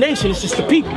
nation, it's just the people.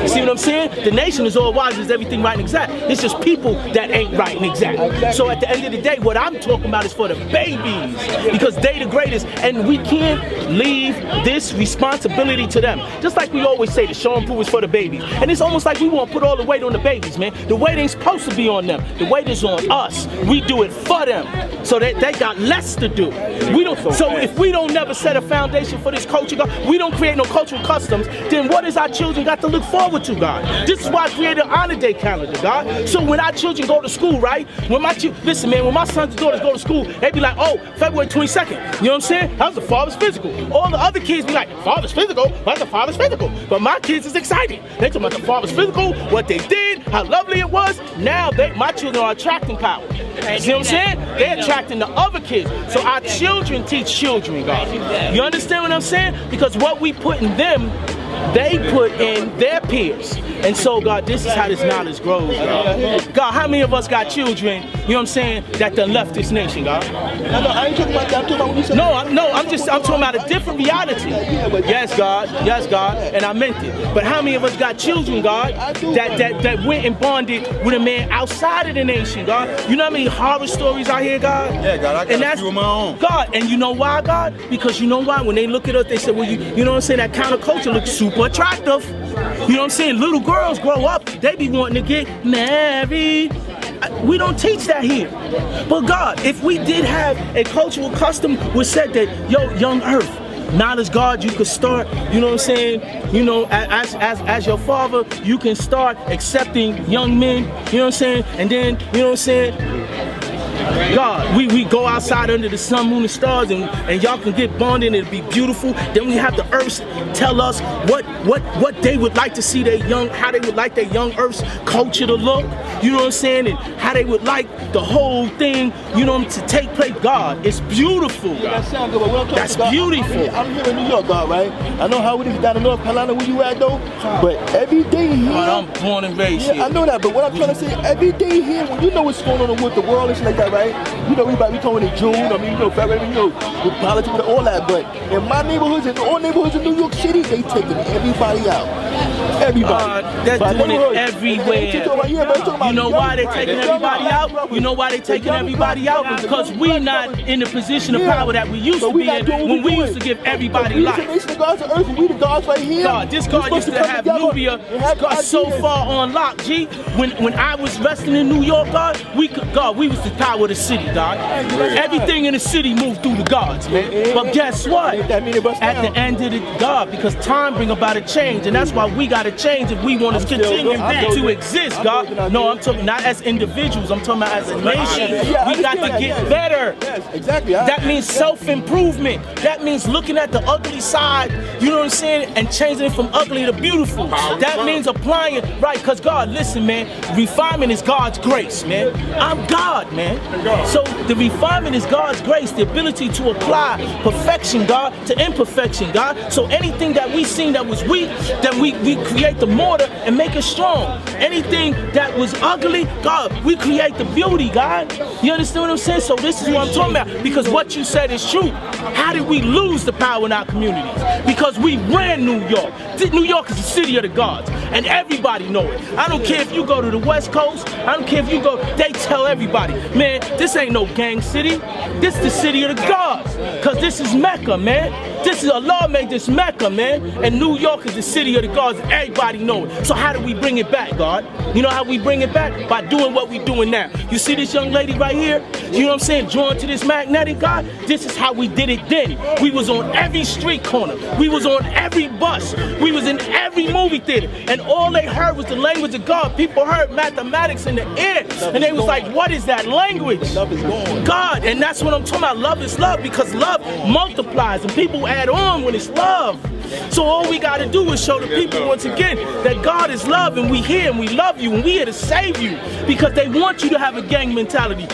See what I'm saying? The nation is all wise, is everything right and exact. It's just people that ain't right and exact. So at the end of the day, what I'm talking about is for the babies, because they the greatest, and we can't leave this responsibility to them. Just like we always say, the show and prove is for the babies. And it's almost like we want to put all the weight on the babies, man. The weight ain't supposed to be on them. The weight is on us. We do it for them. So they got less to do. We don't. So if we don't never set a foundation for this culture, God, we don't create no cultural customs, then what is our children got to look forward to, God? This is why I created an honor day calendar, God. So when our children go to school, right? Listen, man, when my sons and daughters go to school, they be like, oh, February 22nd. You know what I'm saying? That was the father's physical. All the other kids be like, father's physical? What's the father's physical? But my kids is excited. They talking about the father's physical, what they did, how lovely it was. Now my children are attracting power. You see what I'm saying? They're attracting the other kids. So our children teach children, God. You understand what I'm saying? Because what we put in them, they put in their peers. And so, God, this is how this knowledge grows, God. God, how many of us got children, you know what I'm saying, that done left this nation, God? No, I ain't talking about that. I'm talking about what you said. I'm talking about a different reality. Yes, God, and I meant it. But how many of us got children, God, that went and bonded with a man outside of the nation, God? You know how many horror stories I hear, God? Yeah, God, I got a few of my own. God, and you know why, God? Because you know why? When they look at us, they say, well, you know what I'm saying, that counterculture looks super attractive. You know what I'm saying? Little girls grow up, they be wanting to get married. We don't teach that here. But God, if we did have a cultural custom which said that, yo, young earth, knowledge, God, you could start, you know what I'm saying, you know, as your father, you can start accepting young men, you know what I'm saying, and then, you know what I'm saying, God, we go outside under the sun, moon, and stars, and y'all can get bonded and it'll be beautiful. Then we have the earths tell us what they would like to see how they would like their young earth's culture to look, you know what I'm saying, and how they would like the whole thing, you know, to take place. God, it's beautiful, God. That sounds good, but what I'm talking That's about, beautiful. I'm here in New York, God, right? I know how it is down in North Carolina where you at, though, but every day here... I'm born and raised here. I know that, but what I'm trying to say, every day here, when you know what's going on with the world and shit like that, right? You know, we coming in June, I mean, you know, February, you know, with politics, with all that, but in my neighborhoods, in all neighborhoods in New York City, they taking everybody out. Everybody. They're doing it everywhere. You know why they're taking everybody out? You know why they're taking everybody out? Because we're not in the position of power that we used to be in when we used to give everybody life. The gods of earth, we the gods right here. God, this God used to have Nubia so far on lock, G. When I was resting in New York, God, we was the power of the city, God. Everything in the city moved through the gods, man. But guess what? At the end of the God, because time bring about a change, and that's why we got to change if we want to continue to exist, God. No, I'm talking not as individuals, I'm talking about as a nation. We got to get better. Yes, exactly. That means self-improvement. That means looking at the ugly side, you know what I'm saying, and changing it from ugly to beautiful. That means applying it right, because God, listen, man, refinement is God's grace, man. I'm God, man. So the refinement is God's grace, the ability to apply perfection, God, to imperfection, God. So anything that we seen that was weak, then we create the mortar and make it strong. Anything that was ugly, God, we create the beauty, God. You understand what I'm saying? So this is what I'm talking about, because what you said is true. How did we lose the power in our communities? Because we ran New York. New York is the city of the gods, and everybody know it. I don't care if you go to the West Coast, I don't care if you go, they tell everybody, man, this ain't no gang city, this is the city of the gods, because this is Mecca, man. This is Allah made this Mecca, man, and New York is the city of the gods, and everybody know it. So how do we bring it back, God? You know how we bring it back? By doing what we're doing now. You see this young lady right here? You know what I'm saying? Drawn to this magnetic, God? This is how we did it then. We was on every street corner. We was on every bus. We was in every movie theater. And all they heard was the language of God. People heard mathematics in the air. And they was like, what is that language? Love is gone. God. And that's what I'm talking about. Love is love, because love multiplies and people add on when it's love. So all we got to do is show the people once again that God is love, and we here and we love you and we here to save you, because they want you to have a gang mentality.